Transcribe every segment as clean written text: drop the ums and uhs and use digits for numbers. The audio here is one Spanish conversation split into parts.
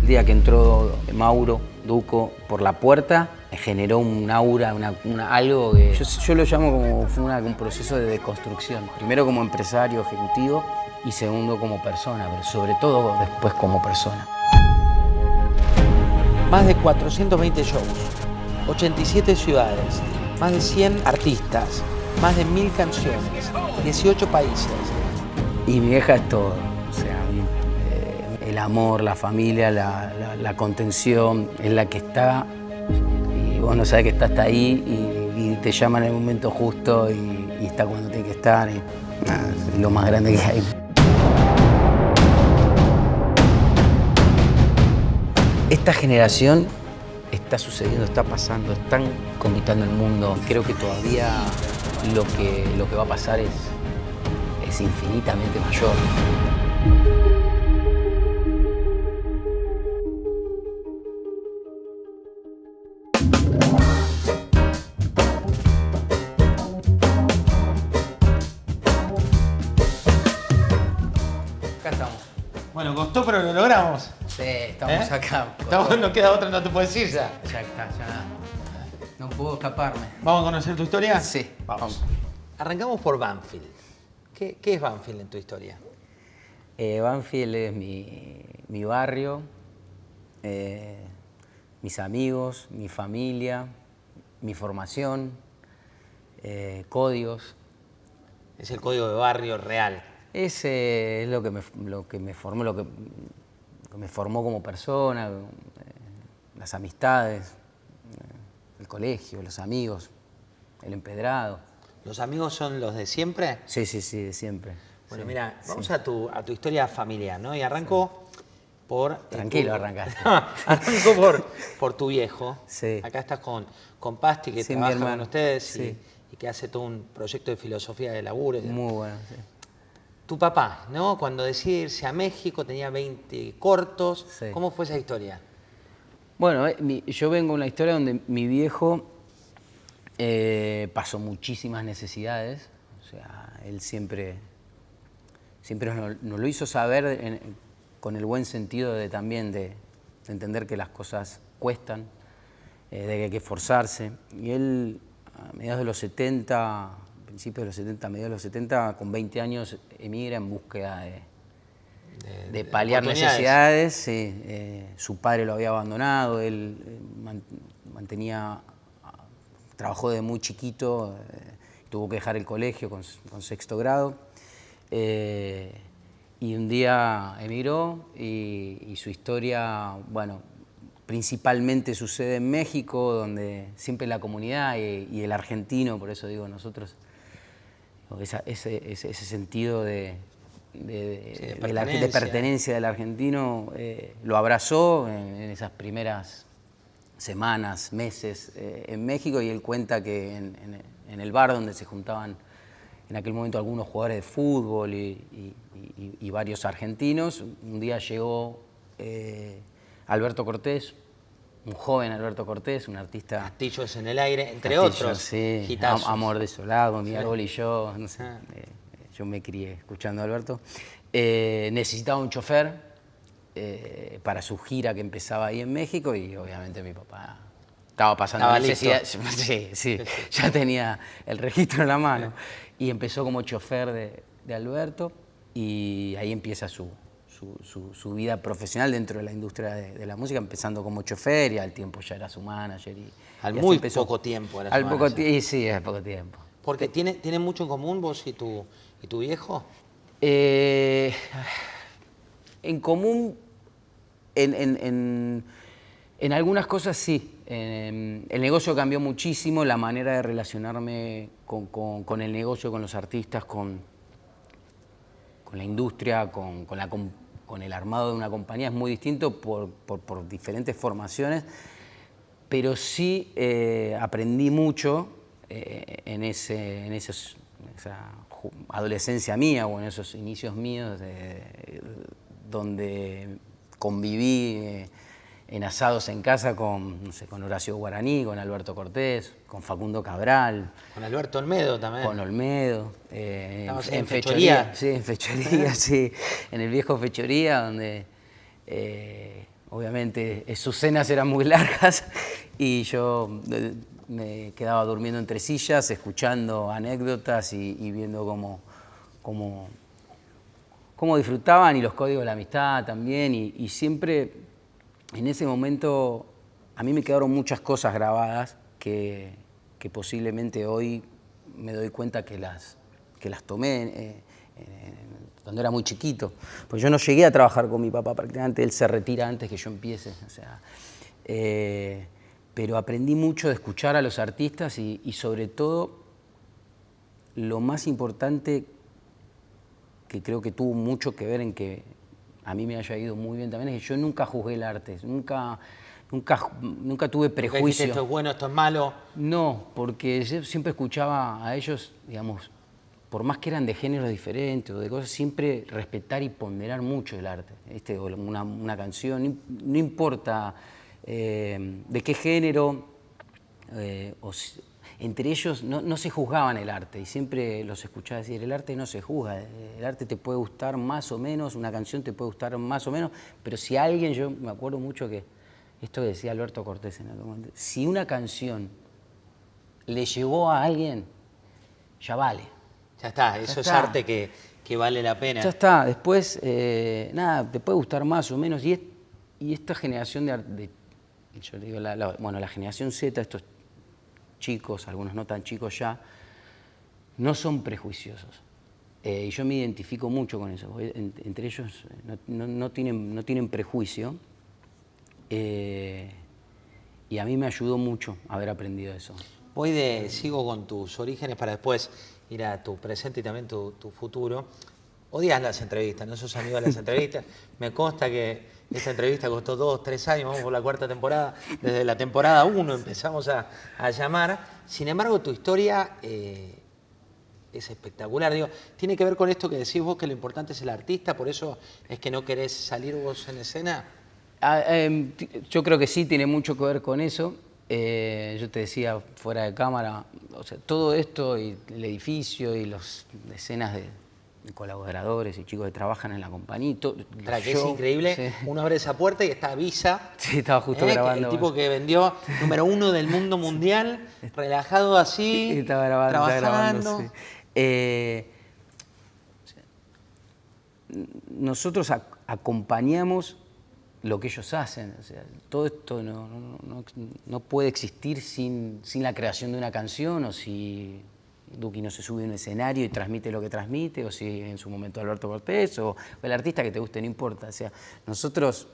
El día que entró Mauro Duco por la puerta, me generó un aura, algo que yo lo llamo como fue un proceso de deconstrucción. Primero como empresario ejecutivo y segundo como persona, pero sobre todo después como persona. Más de 420 shows, 87 ciudades, más de 100 artistas, más de 1000 canciones, 18 países. Y mi vieja es todo, o sea, el amor, la familia, la contención, es la que está, y vos no sabés que está hasta ahí y te llama en el momento justo y está cuando tiene que estar, y nada, es lo más grande que hay. Esta generación está sucediendo, está pasando, están conquistando el mundo. Creo que todavía lo que va a pasar es infinitamente mayor. Acá estamos. Bueno, costó, pero lo logramos. Sí, estamos acá. No queda otra, no te puedes ir ya. Ya está, ya no puedo escaparme. ¿Vamos a conocer tu historia? Sí, vamos. Arrancamos por Banfield. ¿Qué es Banfield en tu historia? Banfield es mi barrio, mis amigos, mi familia, mi formación, códigos. Es el código de barrio real. Ese es lo que me formó como persona, las amistades, el colegio, los amigos, el empedrado. ¿Los amigos son los de siempre? Sí, de siempre. Bueno, sí, mira, vamos sí. a tu historia familiar, ¿no? Y arranco por... Tranquilo, arrancaste. Arranco por tu viejo. Sí. Acá estás con Pasti, que Sí, trabaja con ustedes sí. y que hace todo un proyecto de filosofía de laburo. Muy bueno, sí. Tu papá, ¿no? Cuando decide irse a México, tenía 20 cortos. Sí. ¿Cómo fue esa historia? Bueno, yo vengo de una historia donde mi viejo pasó muchísimas necesidades. O sea, él siempre nos lo hizo saber con el buen sentido también de entender que las cosas cuestan, de que hay que esforzarse. Y él, a mediados de los 70, principios de los 70, mediados de los 70, con 20 años, emigra en búsqueda de paliar necesidades. Sí, su padre lo había abandonado, él trabajó de muy chiquito, tuvo que dejar el colegio con sexto grado. Y un día emigró y su historia, bueno, principalmente sucede en México, donde siempre la comunidad y el argentino, por eso digo nosotros, ese sentido de pertenencia del argentino lo abrazó en esas primeras semanas, meses en México, y él cuenta que en el bar donde se juntaban en aquel momento algunos jugadores de fútbol y varios argentinos, un día llegó Alberto Cortés, un joven Alberto Cortés, un artista... Castillos en el aire, entre otros. Sí, Amor desolado, Mi árbol y yo, no sé, yo me crié escuchando a Alberto. Necesitaba un chofer para su gira que empezaba ahí en México, y obviamente mi papá estaba pasando necesidad. Sí, ya tenía el registro en la mano. Y empezó como chofer de Alberto, y ahí empieza su vida profesional dentro de la industria de la música, empezando como chofer, y al tiempo ya era su manager. Al muy poco tiempo era su manager. Sí, al poco tiempo. Porque ¿tienen mucho en común vos y tu viejo? En común, en algunas cosas sí. El negocio cambió muchísimo, la manera de relacionarme con el negocio, con los artistas, con la industria, con el armado de una compañía es muy distinto por diferentes formaciones, pero sí aprendí mucho en esa adolescencia mía o en esos inicios míos donde conviví en asados en casa con Horacio Guaraní, con Alberto Cortés, con Facundo Cabral. Con Alberto Olmedo también. Con Olmedo. En Fechoría. Sí, en Fechoría, sí. En el viejo Fechoría, donde obviamente sus cenas eran muy largas y yo me quedaba durmiendo entre sillas, escuchando anécdotas y viendo cómo disfrutaban y los códigos de la amistad también. Y siempre en ese momento a mí me quedaron muchas cosas grabadas que posiblemente hoy me doy cuenta que las tomé cuando era muy chiquito. Pues yo no llegué a trabajar con mi papá, prácticamente él se retira antes que yo empiece. O sea, pero aprendí mucho de escuchar a los artistas y sobre todo lo más importante que creo que tuvo mucho que ver en que a mí me haya ido muy bien también es que yo nunca juzgué el arte, nunca tuve prejuicio. Esto es bueno, esto es malo. No, porque yo siempre escuchaba a ellos, digamos, por más que eran de géneros diferentes o de cosas, siempre respetar y ponderar mucho el arte. Una canción, no importa de qué género, entre ellos no se juzgaban el arte y siempre los escuchaba decir, el arte no se juzga, el arte te puede gustar más o menos, una canción te puede gustar más o menos, pero si alguien, yo me acuerdo mucho que esto que decía Alberto Cortés en algún momento, si una canción le llegó a alguien, ya vale. Ya está, eso es arte que vale la pena. Ya está, después, nada, te puede gustar más o menos. Y esta generación yo le digo, la generación Z, estos chicos, algunos no tan chicos ya, no son prejuiciosos. Y yo me identifico mucho con eso. Entre ellos no tienen prejuicio. Y a mí me ayudó mucho haber aprendido eso. Sigo con tus orígenes para después ir a tu presente y también tu futuro. Odias las entrevistas, no sos amigo de las entrevistas. Me consta que esta entrevista costó 2, 3 años, vamos por la 4ª temporada. Desde la temporada 1 empezamos a llamar. Sin embargo, tu historia es espectacular. Digo, tiene que ver con esto que decís vos, que lo importante es el artista, por eso es que no querés salir vos en escena. Yo creo que sí, tiene mucho que ver con eso. Yo te decía fuera de cámara, o sea, todo esto y el edificio y las decenas de colaboradores y chicos que trabajan en la compañía. Es increíble, sí. Uno abre esa puerta y está Visa. Sí, estaba justo grabando. El tipo que vendió número 1 del mundo mundial, relajado así, sí, estaba grabando, trabajando. Sí. Nosotros acompañamos lo que ellos hacen. O sea, todo esto no puede existir sin la creación de una canción, o si Duki no se sube a un escenario y transmite lo que transmite, o si en su momento Alberto Cortés, o el artista que te guste, no importa. O sea, nosotros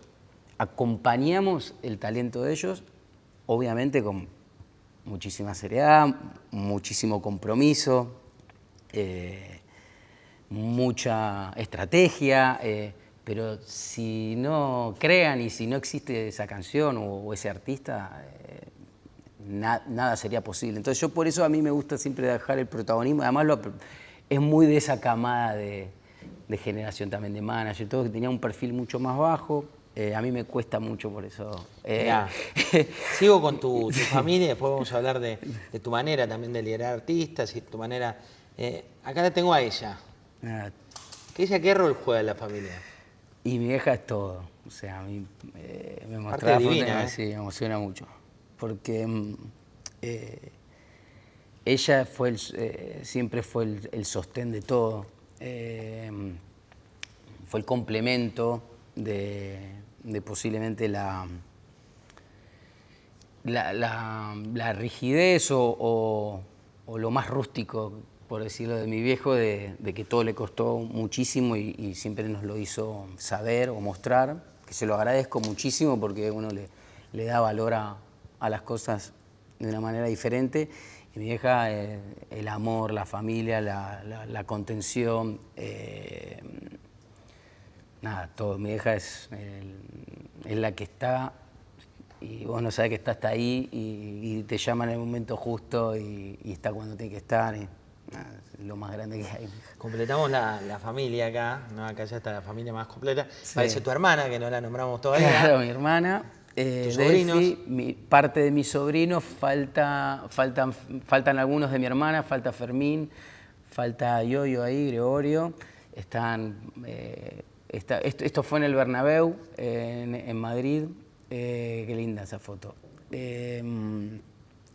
acompañamos el talento de ellos, obviamente con muchísima seriedad, muchísimo compromiso, mucha estrategia, pero si no crean y si no existe esa canción o ese artista, nada sería posible. Entonces yo por eso a mí me gusta siempre dejar el protagonismo. Además es muy de esa camada de generación también de manager, todo que tenía un perfil mucho más bajo. A mí me cuesta mucho por eso. Sigo con tu familia, después vamos a hablar de tu manera también de liderar artistas y tu manera. Acá la tengo a ella. ¿Qué rol juega en la familia? Y mi vieja es todo. O sea, a mí me mostraba divina, sí, me emociona mucho. Porque ella siempre fue el sostén de todo. Fue el complemento de posiblemente la rigidez o lo más rústico, por decirlo, de mi viejo, de que todo le costó muchísimo y siempre nos lo hizo saber o mostrar, que se lo agradezco muchísimo porque uno le da valor a las cosas de una manera diferente. Y mi vieja, el amor, la familia, la contención, nada, todo. Mi vieja es la que está, y vos no sabés que está hasta ahí y te llama en el momento justo y está cuando tiene que estar. Es lo más grande que hay. Completamos la familia acá, ¿no? Acá ya está la familia más completa. Sí. Parece tu hermana, que no la nombramos todavía. Claro, mi hermana. ¿Tus sobrinos? Parte de mis sobrinos, faltan algunos de mi hermana, falta Fermín, falta Yoyo ahí, Gregorio. Están Esto fue en el Bernabéu, en Madrid. Qué linda esa foto.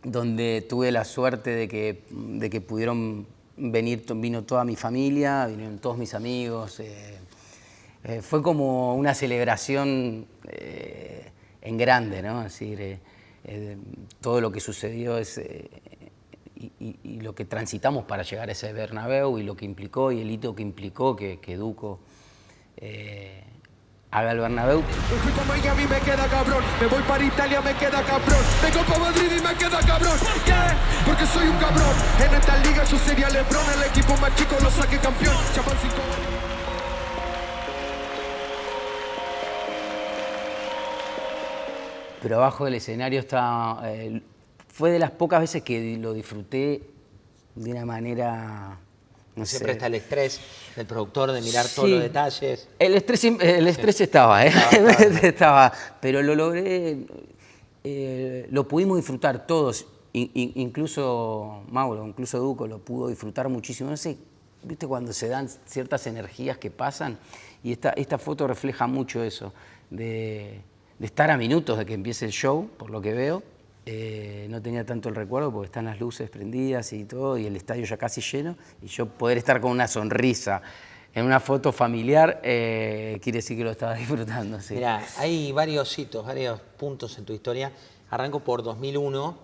Donde tuve la suerte de que vino toda mi familia, vinieron todos mis amigos. Fue como una celebración en grande, ¿no? Es decir, todo lo que sucedió y lo que transitamos para llegar a ese Bernabéu y lo que implicó y el hito que implicó que Duco haga el Bernabéu. Me fui con Miami, me queda cabrón. Me voy para Italia, me queda cabrón. Vengo para Madrid y me queda cabrón. Yeah, porque soy un cabrón. En esta liga yo sería LeBron. El equipo más chico lo saque campeón. Chapan 5. Pero abajo del escenario estaba... fue de las pocas veces que lo disfruté de una manera... No Siempre sé. está el estrés del productor de mirar todos los detalles. El estrés estaba, estaba, pero lo logré, lo pudimos disfrutar todos, incluso Mauro, incluso Duco lo pudo disfrutar muchísimo. No sé, viste cuando se dan ciertas energías que pasan, y esta foto refleja mucho eso, de estar a minutos de que empiece el show, por lo que veo. No tenía tanto el recuerdo porque están las luces prendidas y todo, y el estadio ya casi lleno, y yo poder estar con una sonrisa en una foto familiar, quiere decir que lo estaba disfrutando. Sí. Mirá, hay varios hitos, varios puntos en tu historia. Arranco por 2001.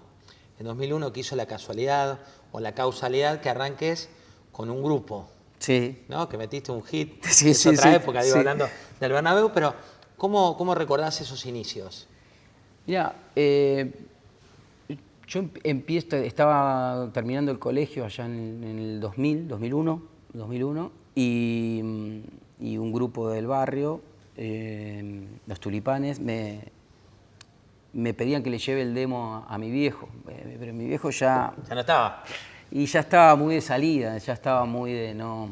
En 2001 quiso la casualidad o la causalidad que arranques con un grupo. Sí. ¿No? Que metiste un hit. Sí, es otra época, digo, sí. hablando del Bernabéu, pero ¿cómo recordás esos inicios? Mira, yo estaba terminando el colegio allá en el 2001, y un grupo del barrio, los Tulipanes, me pedían que le lleve el demo a mi viejo, pero mi viejo ya... ¿Ya no estaba? Y ya estaba muy de salida, ya estaba muy de no...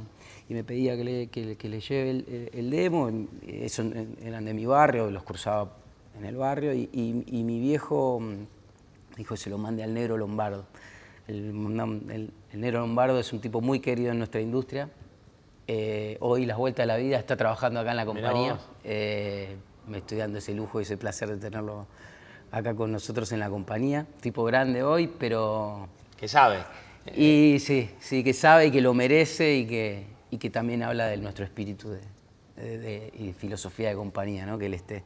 Y me pedía que le lleve el demo, eso eran de mi barrio, los cruzaba en el barrio, y mi viejo... dijo que se lo mande al Negro Lombardo. El Negro Lombardo es un tipo muy querido en nuestra industria. Hoy, las vueltas de la vida, está trabajando acá en la compañía. Me estoy dando ese lujo y ese placer de tenerlo acá con nosotros en la compañía. Tipo grande hoy, pero... Que sabe. Y sí, que sabe y que lo merece y que también habla de nuestro espíritu y filosofía de compañía, ¿no? Que él esté.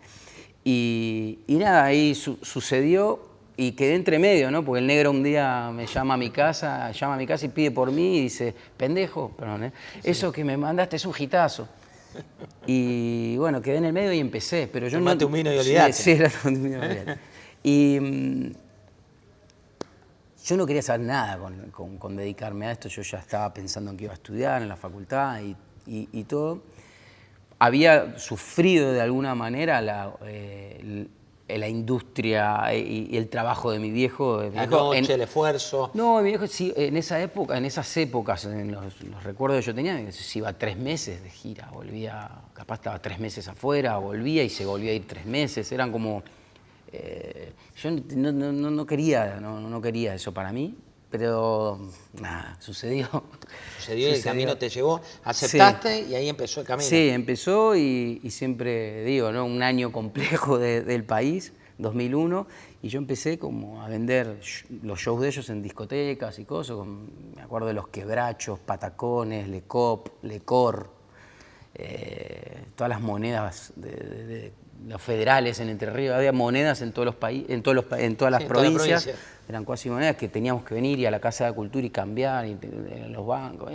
Y nada, ahí sucedió. Y quedé entre medio, ¿no? Porque el Negro un día me llama a mi casa y pide por mí y dice, pendejo, perdón, eso que me mandaste es un hitazo. Y bueno, quedé en el medio y empecé, pero yo Tomate un vino y olvidate. Sí, era un vino y olvidate. Y yo no quería saber nada con dedicarme a esto, yo ya estaba pensando en que iba a estudiar en la facultad y todo. Había sufrido de alguna manera la industria y el trabajo de mi viejo. La noche, el esfuerzo. No, mi viejo sí, en esas épocas, en los recuerdos que yo tenía, se iba 3 meses de gira, volvía, capaz estaba 3 meses afuera, volvía y se volvía a ir 3 meses, eran como... yo no quería eso para mí, pero nada, sucedió. Sucedió y el camino te llevó, aceptaste y ahí empezó el camino. Sí, empezó y siempre digo, ¿no? Un año complejo del país, 2001, y yo empecé como a vender los shows de ellos en discotecas y cosas, me acuerdo de Los Quebrachos, Patacones, Lecor, todas las monedas de los federales en Entre Ríos, había monedas en todos los países, en todas las provincias. Eran cuasi monedas que teníamos que venir y a la Casa de Cultura y cambiar, en los bancos.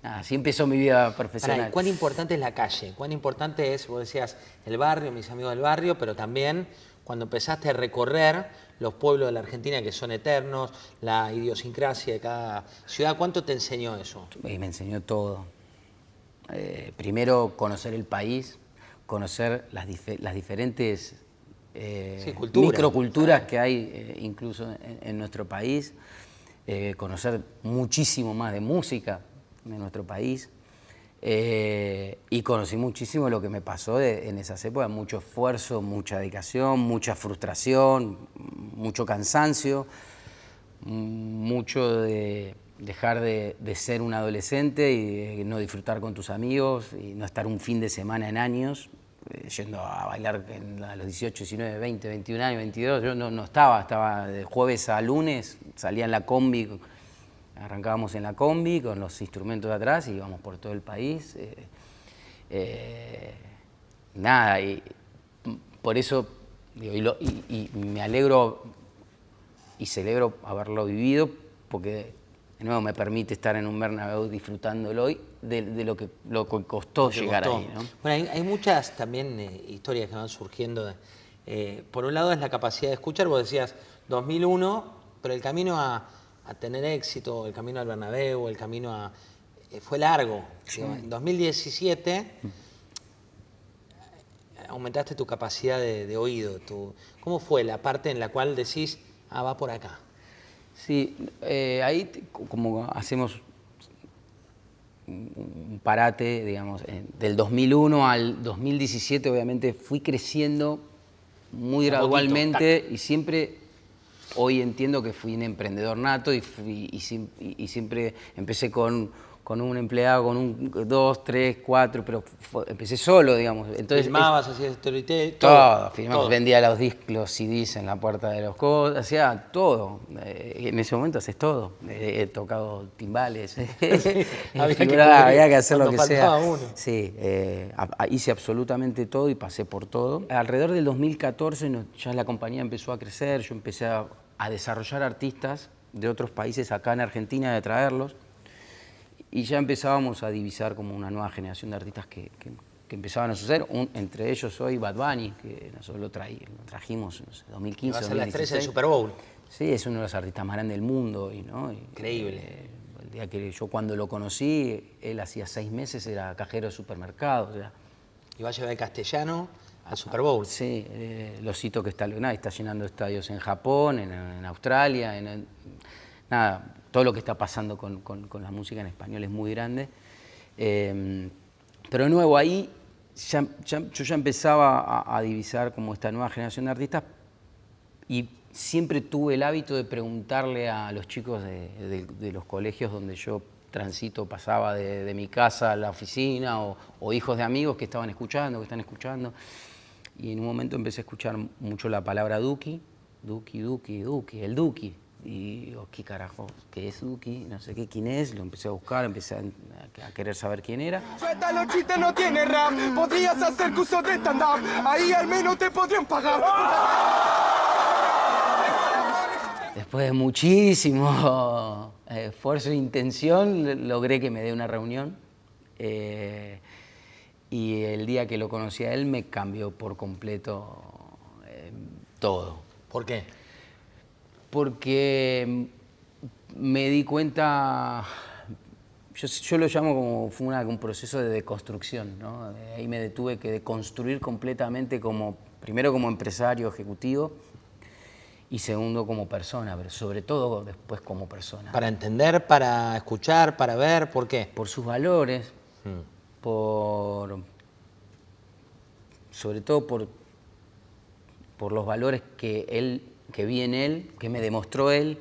Así empezó mi vida profesional. Pará, ¿cuán importante es la calle? ¿Cuán importante es, vos decías, el barrio, mis amigos del barrio, pero también cuando empezaste a recorrer los pueblos de la Argentina que son eternos, la idiosincrasia de cada ciudad? ¿Cuánto te enseñó eso? Y me enseñó todo. Primero, conocer el país, conocer las diferentes microculturas que hay incluso en nuestro país, conocer muchísimo más de música de nuestro país, y conocí muchísimo lo que me pasó en esas épocas, mucho esfuerzo, mucha dedicación, mucha frustración, mucho cansancio, mucho de dejar de ser un adolescente y de no disfrutar con tus amigos y no estar un fin de semana en años yendo a bailar a los 18, 19, 20, 21 años, 22. Yo no estaba de jueves a lunes, salía en la combi, arrancábamos en la combi con los instrumentos de atrás y íbamos por todo el país. Nada, y por eso digo, y me alegro y celebro haberlo vivido, porque de nuevo me permite estar en un Bernabéu disfrutándolo hoy de lo que costó llegar ahí, ¿no? Bueno, hay muchas también historias que van surgiendo. Por un lado es la capacidad de escuchar, vos decías 2001, pero el camino a tener éxito, el camino al Bernabéu, el camino fue largo. Sí. En 2017 aumentaste tu capacidad de oído. ¿Cómo fue la parte en la cual decís, va por acá? Sí, ahí como hacemos un parate, digamos, del 2001 al 2017, obviamente fui creciendo muy gradualmente y siempre, hoy entiendo que fui un emprendedor nato y siempre empecé con un empleado, con 2, 3, 4, pero empecé solo, digamos. Entonces, filmabas, hacías storytelling, todo filmamos, vendía los CDs en la puerta de los cosas, hacía todo. En ese momento haces todo. He tocado timbales, había que hacer lo que sea. Uno. Sí, hice absolutamente todo y pasé por todo. Alrededor del 2014 ya la compañía empezó a crecer, yo empecé a desarrollar artistas de otros países acá en Argentina, de traerlos. Y ya empezábamos a divisar como una nueva generación de artistas que empezaban a suceder. Entre ellos hoy Bad Bunny, que nosotros lo trajimos, no sé, 2015, va a ser 2016. la estrella del Super Bowl. Sí, es uno de los artistas más grandes del mundo hoy, ¿no? Increíble. El día que yo cuando lo conocí, él hacía 6 meses era cajero de supermercado. O sea, y va a llevar el castellano al Super Bowl. Sí, los hitos que está llenando estadios en Japón, en Australia, nada, todo lo que está pasando con la música en español es muy grande. Pero de nuevo, ahí yo ya empezaba a divisar como esta nueva generación de artistas y siempre tuve el hábito de preguntarle a los chicos de los colegios donde yo transito, pasaba de mi casa a la oficina, o hijos de amigos que estaban escuchando, que están escuchando. Y en un momento empecé a escuchar mucho la palabra Duki, el Duki. Y digo, ¿qué carajo? ¿Qué es Duki? No sé quién es. Lo empecé a buscar, empecé a querer saber quién era. Suelta los chistes, no tiene rap. Podrías hacer cursos de stand-up. Ahí al menos te podrían pagar. Después de muchísimo esfuerzo e intención, logré que me dé una reunión. Y el día que lo conocí a él me cambió por completo todo. ¿Por qué? Porque me di cuenta, yo lo llamo como fue un proceso de deconstrucción, ¿no? Ahí me tuve que deconstruir completamente primero como empresario ejecutivo y segundo como persona, pero sobre todo después como persona. Para entender, para escuchar, para ver, ¿por qué? Por sus valores, sobre todo por los valores que vi en él, que me demostró él,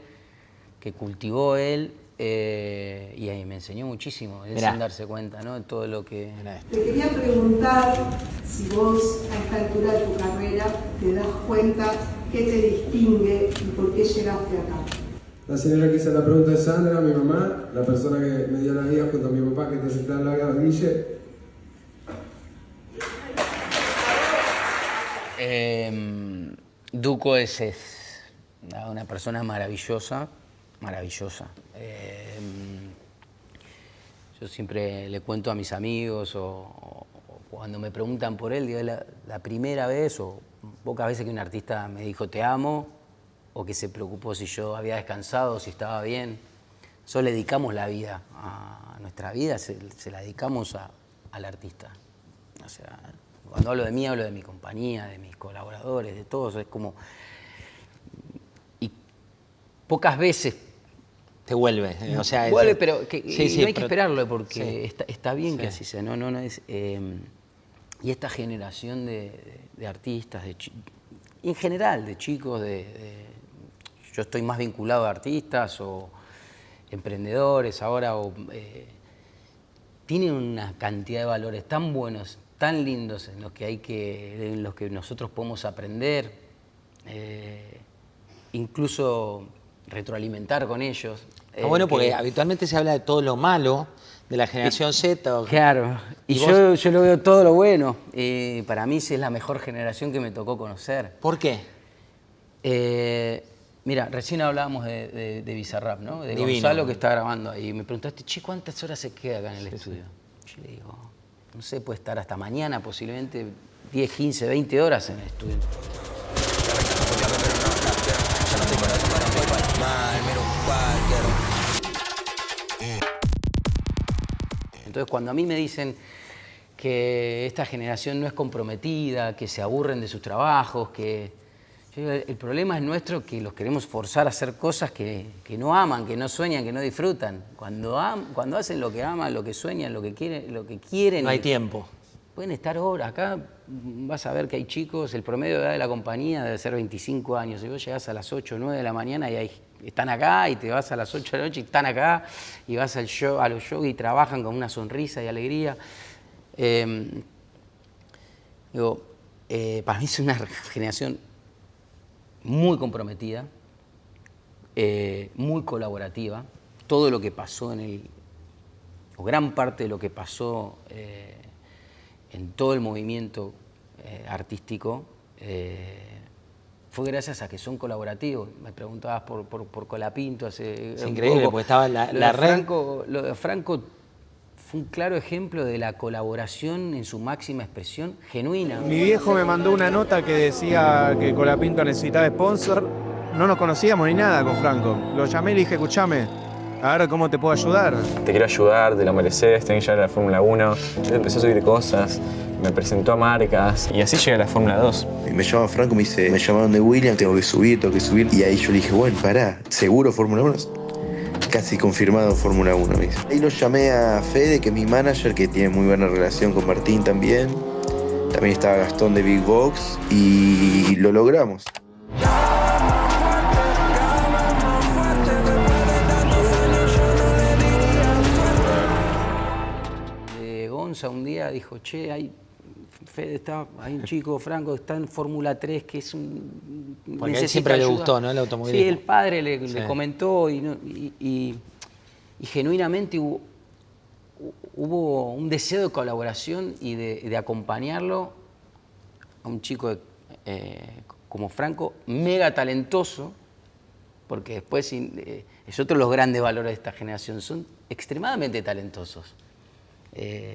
que cultivó él, y ahí me enseñó muchísimo, sin darse cuenta, ¿no? De todo lo que... Te quería preguntar si vos a esta altura de tu carrera te das cuenta qué te distingue y por qué llegaste acá. La señora que hizo la pregunta es Sandra, mi mamá, la persona que me dio la vida junto a mi papá que te sentaba al lado de Guille. Duco es una persona maravillosa. Yo siempre le cuento a mis amigos o cuando me preguntan por él, digo, la primera vez o pocas veces que un artista me dijo te amo o que se preocupó si yo había descansado, si estaba bien. Nosotros le dedicamos la vida a nuestra vida, se la dedicamos al artista. O sea, cuando hablo de mí, hablo de mi compañía, de mis colaboradores, de todos. Es como... Y pocas veces... Te vuelve, o sea... Vuelve, pero no hay que esperarlo porque está bien que así sea. No es, y esta generación de artistas, en general, de chicos, yo estoy más vinculado a artistas emprendedores ahora, tienen una cantidad de valores tan buenos, tan lindos, en los que nosotros podemos aprender, incluso retroalimentar con ellos. Bueno, porque habitualmente se habla de todo lo malo de la generación Z. Claro, y yo lo veo todo lo bueno. Para mí sí es la mejor generación que me tocó conocer. ¿Por qué? Mira, recién hablábamos de Bizarrap, ¿no? De Divino. Gonzalo que está grabando ahí. Y me preguntaste, che, ¿cuántas horas se queda acá en el estudio? Yo le digo, no sé, puede estar hasta mañana posiblemente 10, 15, 20 horas en el estudio. Entonces, cuando a mí me dicen que esta generación no es comprometida, que se aburren de sus trabajos, yo digo, el problema es nuestro, que los queremos forzar a hacer cosas que no aman, que no sueñan, que no disfrutan. Cuando hacen lo que aman, lo que sueñan, lo que quieren... No hay tiempo. Pueden estar horas. Acá vas a ver que hay chicos, el promedio de edad de la compañía debe ser 25 años. Y vos llegás a las 8 o 9 de la mañana y están acá, y te vas a las 8 de la noche y están acá, y vas a los shows y trabajan con una sonrisa y alegría. Para mí es una generación muy comprometida, muy colaborativa. Todo lo que pasó o gran parte de lo que pasó en todo el movimiento artístico fue gracias a que son colaborativos. Me preguntabas por Colapinto hace Es increíble, porque estaba la red. Lo de Franco fue un claro ejemplo de la colaboración en su máxima expresión, genuina. Mi viejo me mandó una nota que decía que Colapinto necesitaba sponsor. No nos conocíamos ni nada con Franco. Lo llamé y le dije, escuchame, a ver cómo te puedo ayudar. Te quiero ayudar, te lo mereces, tenés que llegar a la Fórmula 1. Él empezó a subir cosas, me presentó a marcas y así llegué a la Fórmula 2. Y me llama Franco, me dice, me llamaron de Williams, tengo que subir. Y ahí yo le dije, bueno, pará, ¿seguro Fórmula 1? Casi confirmado Fórmula 1, me dice. Ahí lo llamé a Fede, que es mi manager, que tiene muy buena relación con Martín también. También estaba Gastón de Big Box y lo logramos. Gonza un día dijo, che, hay un chico, Franco, está en Fórmula 3, que es un... Porque a él siempre le gustó, ¿no? El automovilismo. Sí, el padre le comentó y genuinamente hubo un deseo de colaboración y de acompañarlo a un chico como Franco, mega talentoso, porque después es otro de los grandes valores de esta generación, son extremadamente talentosos.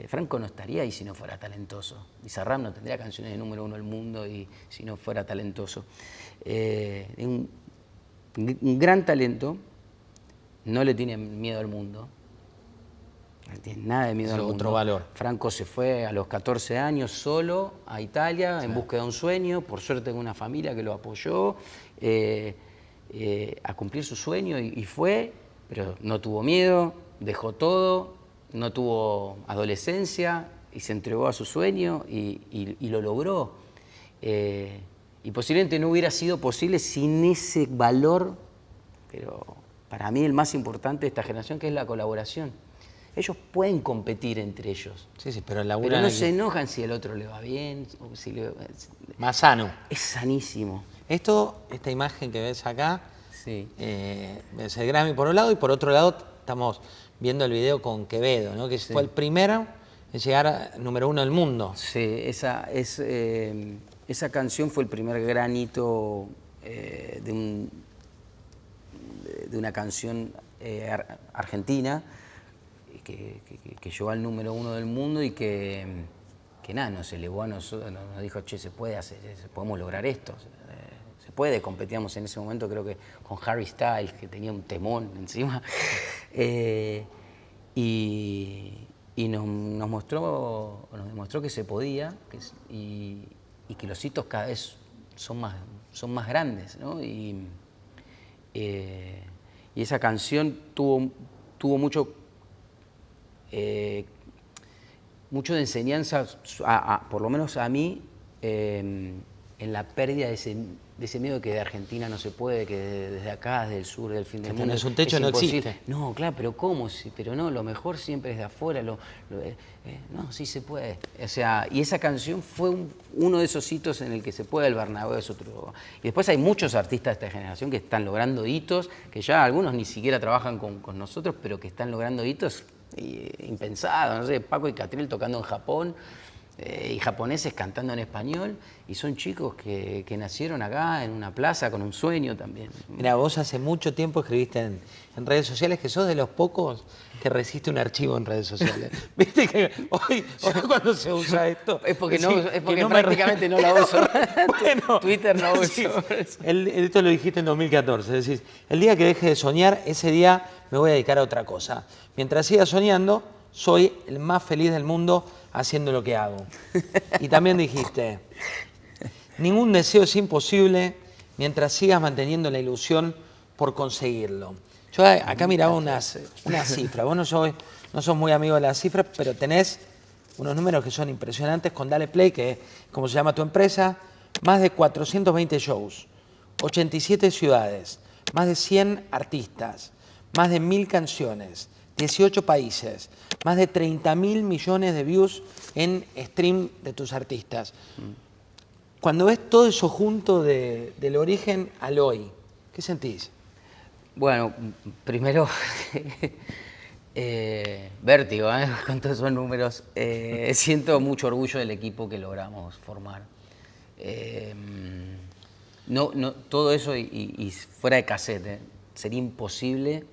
Franco no estaría ahí si no fuera talentoso. Bizarrap no tendría canciones de número 1 del mundo si no fuera talentoso. Un gran talento, no le tiene miedo al mundo. No tiene nada de miedo al mundo. Otro valor. Franco se fue a los 14 años solo a Italia en búsqueda de un sueño, por suerte con una familia que lo apoyó, a cumplir su sueño y fue, pero no tuvo miedo, dejó todo. No tuvo adolescencia y se entregó a su sueño y lo logró. Y posiblemente no hubiera sido posible sin ese valor, pero para mí el más importante de esta generación, que es la colaboración. Ellos pueden competir entre ellos, Sí, pero no se enojan si el otro le va bien. más sano. Es sanísimo. Esta imagen que ves acá, Sí. es el Grammy por un lado, y por otro lado estamos viendo el video con Quevedo, ¿no? Que fue el primero en llegar a número 1 del mundo. Sí, esa canción fue el primer gran hito de una canción argentina que llegó al número 1 del mundo y que nada, nos elevó a nosotros, nos dijo, che, se puede hacer, podemos lograr esto. Se puede, competíamos en ese momento creo que con Harry Styles, que tenía un temón encima, y nos demostró que se podía, y que los hitos cada vez son más grandes, ¿no? Y esa canción tuvo mucho de enseñanza, por lo menos a mí, en la pérdida de ese miedo que de Argentina no se puede, que desde acá, desde el sur, del fin del mundo. Tenés un techo, es no imposible. existe. No, claro, pero ¿cómo? Sí, pero no, lo mejor siempre es de afuera. No, sí se puede. O sea, y esa canción fue uno de esos hitos en el que se puede, el Bernabéu es otro. Y después hay muchos artistas de esta generación que están logrando hitos, que ya algunos ni siquiera trabajan con nosotros, pero que están logrando hitos impensados. No sé, Paco y Catriel tocando en Japón. Y japoneses cantando en español, y son chicos que nacieron acá en una plaza con un sueño también. Mira, vos hace mucho tiempo escribiste en redes sociales que sos de los pocos que resiste un archivo en redes sociales. Viste que hoy cuando se usa esto... Es porque, no prácticamente no la uso. Bueno, Twitter no uso. Sí, esto lo dijiste en 2014, decís, el día que deje de soñar, ese día me voy a dedicar a otra cosa. Mientras siga soñando, soy el más feliz del mundo haciendo lo que hago. Y también dijiste, ningún deseo es imposible mientras sigas manteniendo la ilusión por conseguirlo. Yo acá miraba una cifra. Vos no sos muy amigo de las cifras, pero tenés unos números que son impresionantes con Dale Play, que es como se llama tu empresa, más de 420 shows, 87 ciudades, más de 100 artistas, más de 1000 canciones, 18 países, más de 30.000 millones de views en stream de tus artistas. Cuando ves todo eso junto del origen al hoy, ¿qué sentís? Bueno, primero, vértigo, con todos esos números. Siento mucho orgullo del equipo que logramos formar. Todo eso y fuera de cassette, sería imposible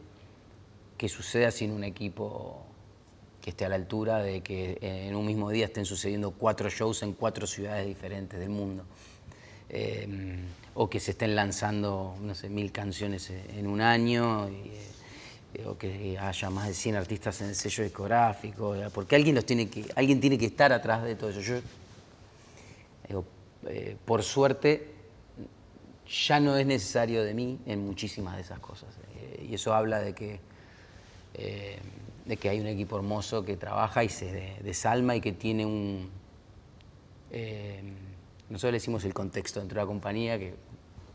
que suceda sin un equipo que esté a la altura de que en un mismo día estén sucediendo 4 shows en 4 ciudades diferentes del mundo. O que se estén lanzando, no sé, 1000 canciones en un año, o que haya más de 100 artistas en el sello discográfico, porque alguien tiene que estar atrás de todo eso. Yo digo, por suerte, ya no es necesario de mí en muchísimas de esas cosas. Y eso habla de que hay un equipo hermoso que trabaja y se desalma y que tiene un... nosotros le hicimos el contexto dentro de la compañía, que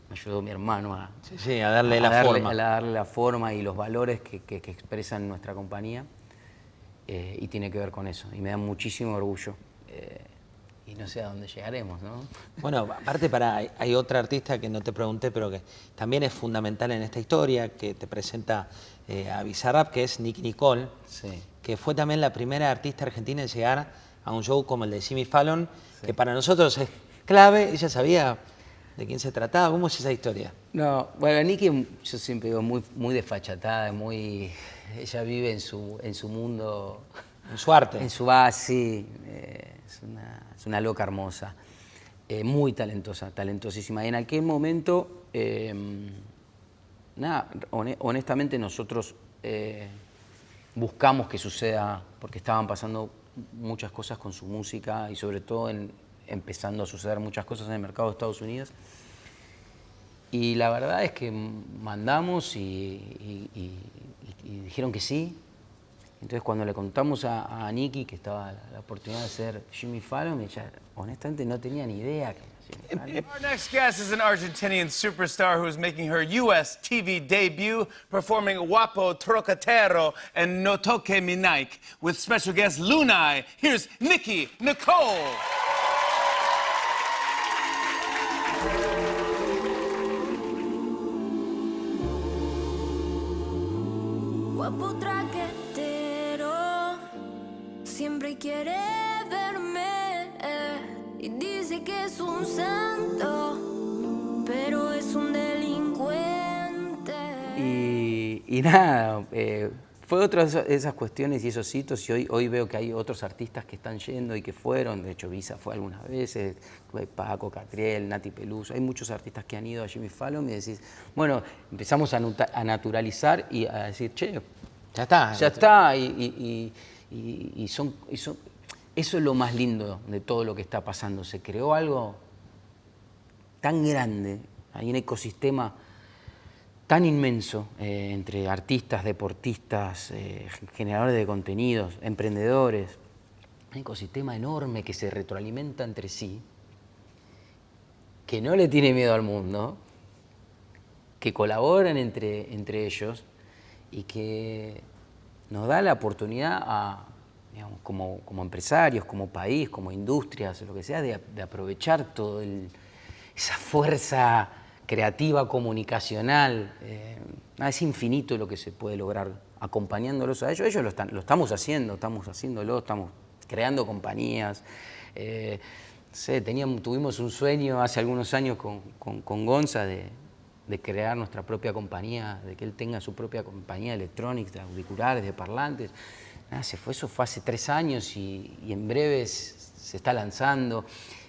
me ayudó mi hermano a darle la forma y los valores que expresan nuestra compañía, y tiene que ver con eso. Y me da muchísimo orgullo. Y no sé a dónde llegaremos, ¿no? Bueno, aparte hay otra artista que no te pregunté, pero que también es fundamental en esta historia, que te presenta a Bizarrap, que es Nicki Nicole, Sí. que fue también la primera artista argentina en llegar a un show como el de Jimmy Fallon, sí, que para nosotros es clave. Ella sabía de quién se trataba. ¿Cómo es esa historia? No, bueno, Nicki, yo siempre digo, muy desfachatada, ella vive en su mundo... En su arte. En su base, sí. Es una loca hermosa. Muy talentosa, talentosísima. Y en aquel momento, honestamente nosotros buscamos que suceda, porque estaban pasando muchas cosas con su música y sobre todo empezando a suceder muchas cosas en el mercado de Estados Unidos. Y la verdad es que mandamos y dijeron que sí. Entonces cuando le contamos a Nicki que estaba la oportunidad de hacer Jimmy Fallon, ella honestamente no tenía ni idea que era Jimmy Fallon. Our next guest is an Argentinian superstar who is making her U.S. TV debut, performing Guapo Trocatero and No Toque Mi Nike with special guest Lunay. Here's Nicki Nicole. Guapo traquetero, siempre quiere verme, y dice que es un santo, pero es un delincuente. Y nada, fue otra de esas cuestiones y esos hitos, y hoy veo que hay otros artistas que están yendo y que fueron. De hecho, Visa fue algunas veces, Paco, Catriel, Nati Peluso, hay muchos artistas que han ido a Jimmy Fallon y decís, bueno, empezamos a naturalizar y a decir, che, ya está. Ya está, y eso es lo más lindo de todo lo que está pasando. Se creó algo tan grande, hay un ecosistema tan inmenso entre artistas, deportistas, generadores de contenidos, que no le tiene miedo al mundo, que colaboran entre ellos y que nos da la oportunidad a, digamos, como empresarios, como país, como industrias, lo que sea, de aprovechar toda esa fuerza creativa, comunicacional. Es infinito lo que se puede lograr acompañándolos a ellos. Ellos lo estamos haciéndolo, estamos creando compañías. Tuvimos un sueño hace algunos años con Gonza de crear nuestra propia compañía, de que él tenga su propia compañía de electrónica, de auriculares, de parlantes. Eso fue hace 3 años y en breve se está lanzando.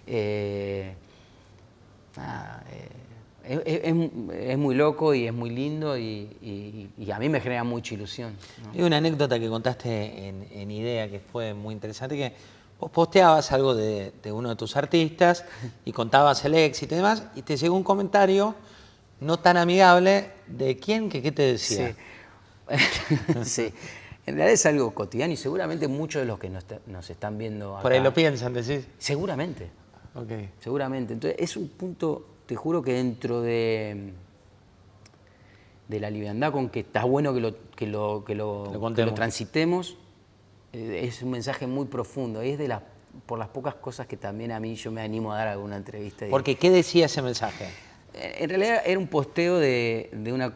Es muy loco y es muy lindo y a mí me genera mucha ilusión, ¿no? Hay una anécdota que contaste en Idea que fue muy interesante, que vos posteabas algo de uno de tus artistas y contabas el éxito y demás, y te llegó un comentario no tan amigable de quién, que qué te decía. Sí. Sí. En realidad es algo cotidiano y seguramente muchos de los que nos están viendo acá... Por ahí lo piensan, decís. Seguramente. Okay. Seguramente. Entonces es un punto, te juro que dentro de la liviandad con que está bueno que lo transitemos, es un mensaje muy profundo. Y es por las pocas cosas que también a mí yo me animo a dar alguna entrevista. Porque, ¿qué decía ese mensaje? En realidad era un posteo de una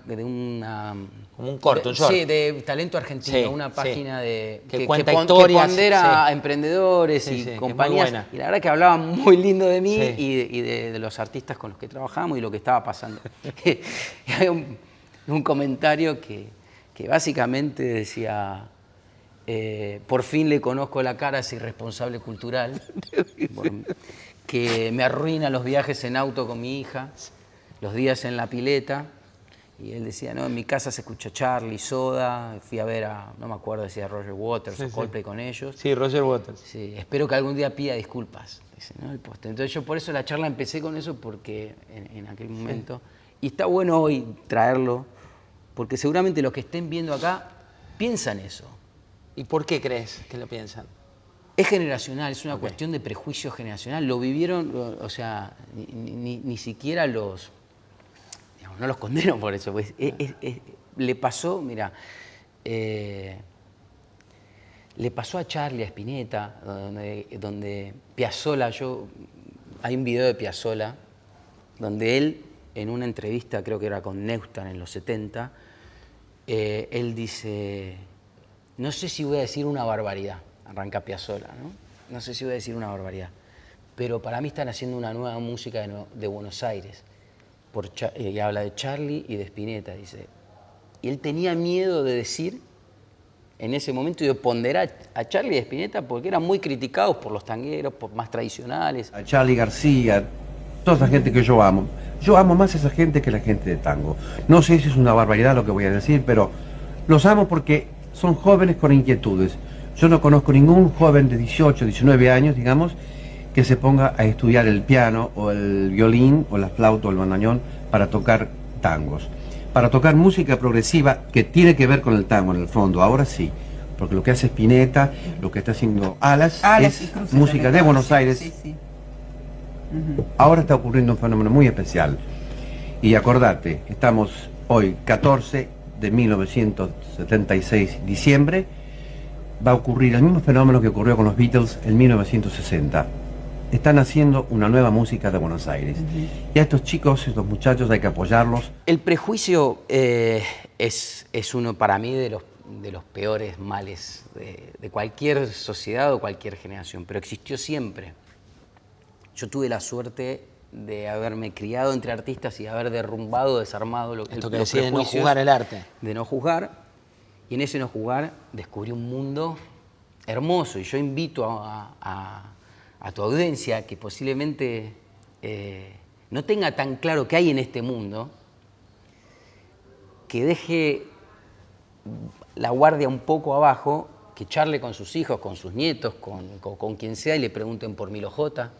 como un corto, un short. Sí, de Talento Argentino, sí, una página que cuenta historias, que pondera a emprendedores y compañías. Y la verdad que hablaba muy lindo de mí y de los artistas con los que trabajamos y lo que estaba pasando. Y hay un comentario que básicamente decía: por fin le conozco la cara a ese irresponsable cultural que me arruina los viajes en auto con mi hija, los días en la pileta. Y él decía, no, en mi casa se escucha Charlie, Soda, fui a ver no me acuerdo, decía Roger Waters o Coldplay con ellos. Sí, Roger Waters. Sí, espero que algún día pida disculpas, dice, ¿no? El poste. Entonces yo por eso la charla empecé con eso, porque en aquel momento, y está bueno hoy traerlo, porque seguramente los que estén viendo acá piensan eso. ¿Y por qué crees que lo piensan? Es generacional, es una cuestión de prejuicio generacional. Lo vivieron, o sea, ni siquiera los... Digamos, no los condeno por eso. Pues, le pasó, mira, le pasó a Charlie, a Spinetta, donde Piazzolla, hay un video de Piazzolla, donde él, en una entrevista, creo que era con Neustadt en los 70, él dice, no sé si voy a decir una barbaridad. Arranca Piazzolla, ¿no? No sé si voy a decir una barbaridad, pero para mí están haciendo una nueva música de Buenos Aires. Y habla de Charlie y de Spinetta, dice. Y él tenía miedo de decir en ese momento y de ponderar a Charlie y a Spinetta porque eran muy criticados por los tangueros, por más tradicionales. A Charlie García, toda esa gente que yo amo. Yo amo más a esa gente que la gente de tango. No sé si es una barbaridad lo que voy a decir, pero los amo porque son jóvenes con inquietudes. Yo no conozco ningún joven de 18, 19 años, digamos, que se ponga a estudiar el piano o el violín o la flauta o el bandoneón para tocar tangos. Para tocar música progresiva que tiene que ver con el tango en el fondo, ahora sí. Porque lo que hace Spinetta, lo que está haciendo Alas es música de Buenos Aires. Sí, sí. Ahora está ocurriendo un fenómeno muy especial. Y acordate, estamos hoy 14 de 1976, diciembre, va a ocurrir el mismo fenómeno que ocurrió con los Beatles en 1960. Están haciendo una nueva música de Buenos Aires. Y a estos chicos, estos muchachos, hay que apoyarlos. El prejuicio es uno, para mí, de los peores males de cualquier sociedad o cualquier generación, pero existió siempre. Yo tuve la suerte de haberme criado entre artistas y haber derrumbado, desarmado los prejuicios. De no juzgar el arte. De no juzgar. Y en ese no jugar descubrí un mundo hermoso. Y yo invito a tu audiencia que posiblemente no tenga tan claro qué hay en este mundo, que deje la guardia un poco abajo, que charle con sus hijos, con sus nietos, con quien sea y le pregunten por Milo J.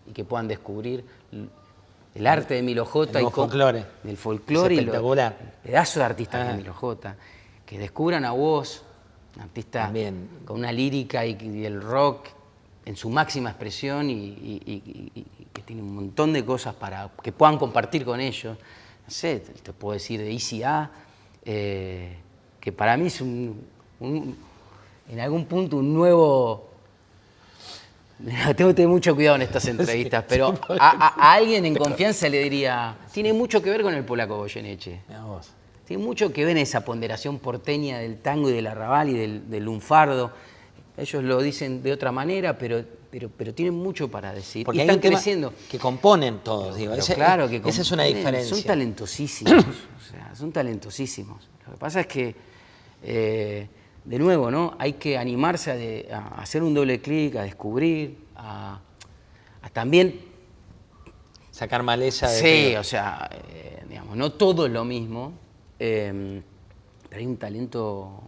Y que puedan descubrir el arte de Milo J. El folclore. Del folclore y espectacular. Pedazos de artistas de Milo J. Que descubran a vos, un artista con una lírica y el rock en su máxima expresión y que tiene un montón de cosas para que puedan compartir con ellos. No sé, te puedo decir de Easy A, que para mí es en algún punto un nuevo... Tengo que tener mucho cuidado en estas entrevistas, pero a alguien en confianza le diría, tiene mucho que ver con el polaco Goyeneche. Tiene mucho que ver en esa ponderación porteña del tango y del arrabal y del lunfardo. Ellos lo dicen de otra manera, pero tienen mucho para decir. Porque y hay están un tema creciendo. que componen todos, digo. Claro que esa es una diferencia. Son talentosísimos, o sea, son talentosísimos. Lo que pasa es que, de nuevo, ¿no? Hay que animarse a hacer un doble clic, a descubrir, a también... Sacar maleza de... Sí, o sea, digamos, no todo es lo mismo, pero hay un talento...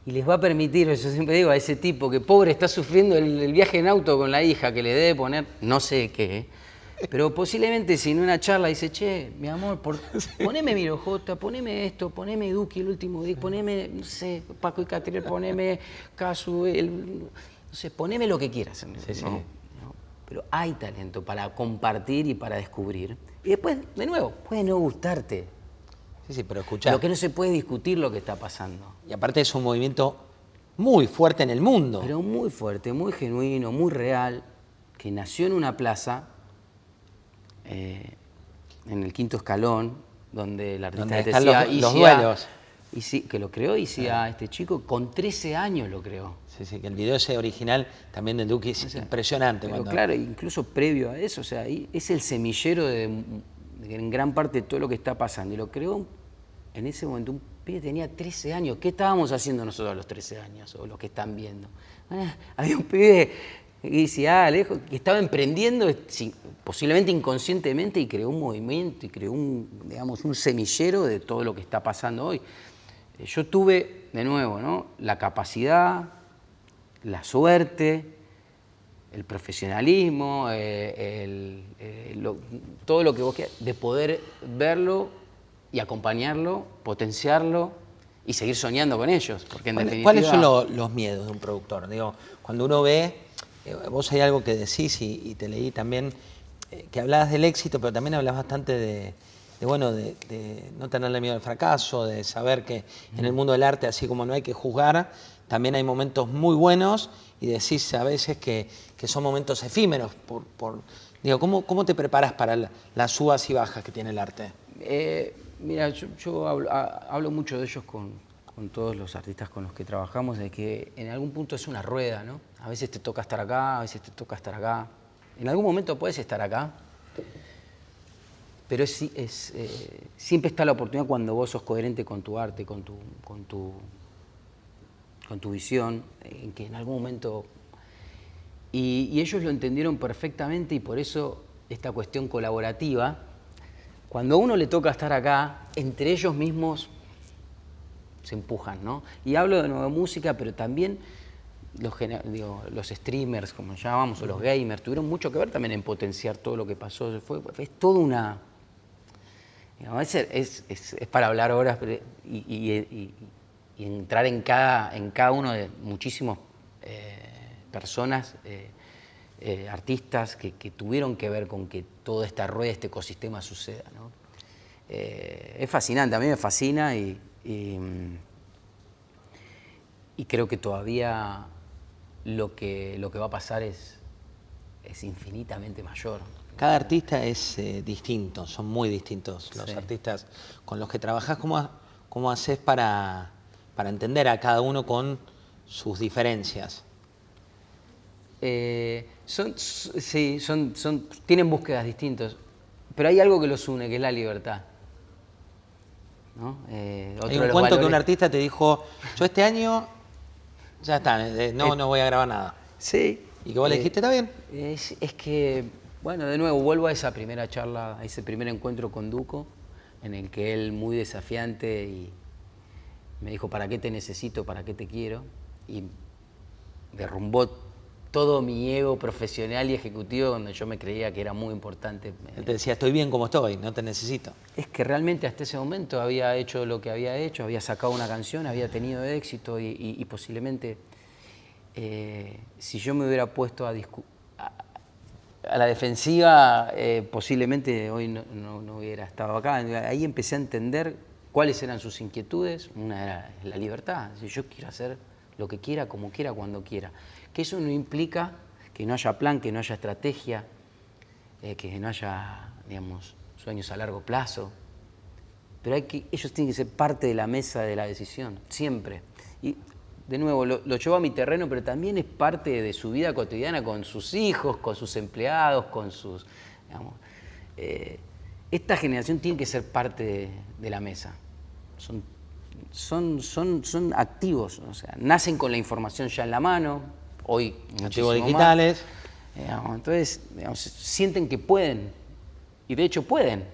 Y les va a permitir, yo siempre digo, a ese tipo que pobre está sufriendo el viaje en auto con la hija, que le debe poner no sé qué, pero posiblemente si en una charla dice, che, mi amor, poneme Miro J, poneme esto, poneme Duki el último disco, poneme, no sé, Paco y Catriel, poneme Casu, no sé, poneme lo que quieras. Sí. ¿No? Pero hay talento para compartir y para descubrir. Y después, de nuevo, puede no gustarte. Sí, pero escuchá. Lo que no se puede discutir lo que está pasando. Y aparte es un movimiento muy fuerte en el mundo. Pero muy fuerte, muy genuino, muy real, que nació en una plaza, en el Quinto Escalón, donde el artista Donde te están decía, los duelos. Que lo creó Easy A, este chico, con 13 años lo creó. Sí, que el video ese original también del Duki es impresionante. Pero claro, incluso previo a eso, o sea, es el semillero de en gran parte de todo lo que está pasando. Y lo creó en ese momento, un pibe tenía 13 años. ¿Qué estábamos haciendo nosotros a los 13 años? O los que están viendo. Había un pibe Easy A, lejos, que estaba emprendiendo, posiblemente inconscientemente, y creó un movimiento, y creó un semillero de todo lo que está pasando hoy. Yo tuve, de nuevo, ¿no?, la capacidad, la suerte, el profesionalismo, todo lo que vos quieras, de poder verlo y acompañarlo, potenciarlo y seguir soñando con ellos. Porque en definitiva... ¿Cuáles son los miedos de un productor? Digo, cuando uno ve, vos hay algo que decís y te leí también, que hablabas del éxito, pero también hablas bastante de no tenerle miedo al fracaso, de saber que en el mundo del arte, así como no hay que juzgar, también hay momentos muy buenos y decís a veces que son momentos efímeros. Digo, ¿cómo te preparas para las subas y bajas que tiene el arte? Mira, yo hablo mucho de ellos con todos los artistas con los que trabajamos, de que en algún punto es una rueda, ¿no? A veces te toca estar acá, a veces te toca estar acá. En algún momento puedes estar acá, pero siempre está la oportunidad cuando vos sos coherente con tu arte, con tu visión, en que en algún momento... Y ellos lo entendieron perfectamente, y por eso esta cuestión colaborativa, cuando a uno le toca estar acá, entre ellos mismos se empujan, ¿no? Y hablo de nueva música, pero también los streamers, como llamamos, o los gamers, tuvieron mucho que ver también en potenciar todo lo que pasó. Es toda una... Digamos, es para hablar horas y entrar en cada uno de muchísimas personas, artistas que tuvieron que ver con que toda esta rueda, este ecosistema suceda, ¿no? Es fascinante, a mí me fascina y creo que todavía lo que va a pasar es infinitamente mayor. Cada artista es distinto, son muy distintos los artistas con los que trabajás. ¿Cómo haces para entender a cada uno con sus diferencias? Tienen búsquedas distintas, pero hay algo que los une, que es la libertad, ¿no? Hay un cuento que un artista te dijo, yo este año ya está, no voy a grabar nada. Sí. Y que vos le dijiste, está bien. Es que, bueno, de nuevo, vuelvo a esa primera charla, a ese primer encuentro con Duco, en el que él, muy desafiante, y me dijo, ¿para qué te necesito? ¿Para qué te quiero? Y derrumbó todo mi ego profesional y ejecutivo, donde yo me creía que era muy importante. Él te decía, estoy bien como estoy, no te necesito. Es que realmente hasta ese momento había hecho lo que había hecho, había sacado una canción, había tenido éxito y posiblemente... si yo me hubiera puesto a la defensiva, posiblemente hoy no hubiera estado acá. Ahí empecé a entender cuáles eran sus inquietudes. Una era la libertad. Si yo quiero hacer lo que quiera, como quiera, cuando quiera. Que eso no implica que no haya plan, que no haya estrategia, que no haya, digamos, sueños a largo plazo. Pero ellos tienen que ser parte de la mesa de la decisión, siempre. Y de nuevo, lo llevo a mi terreno, pero también es parte de su vida cotidiana con sus hijos, con sus empleados, con sus... Digamos, esta generación tiene que ser parte de la mesa. Son activos, o sea, nacen con la información ya en la mano, hoy nativos digitales. Entonces, digamos, sienten que pueden, y de hecho pueden,